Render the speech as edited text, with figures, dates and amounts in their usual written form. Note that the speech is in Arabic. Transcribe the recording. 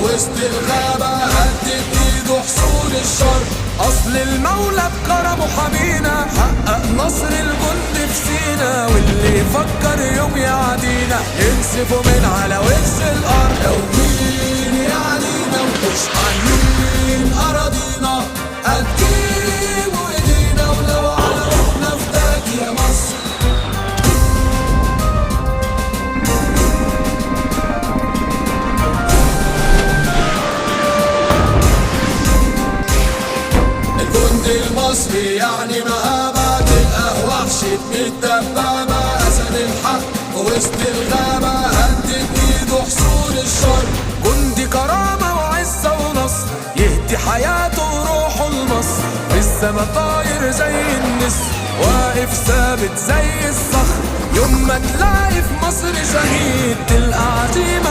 وسط الغابة هدد ايده حصول الشر. اصل المولى بكرمه حمينا حقق نصر الجند في سينا، واللي يفكر يوم يعدينا ينسفه من على وش الارض. لو مين يعنينا ومش عنين اراضينا هتجيبوا ايدينا، ولو على روحنا فداك يا مصر. الجندي المصري يعني مهابة، تلقاه وحش بالدبابة، أسد الحق وسط الغابة هدد ايده حصول الشر. جندي كرامة وعزة ونصر يهدي حياته وروحه لمصر، في السما طاير زي النسر واقف ثابت زي الصخر. يوم ما تلاقي في مصر شهيد تلقى عزيمة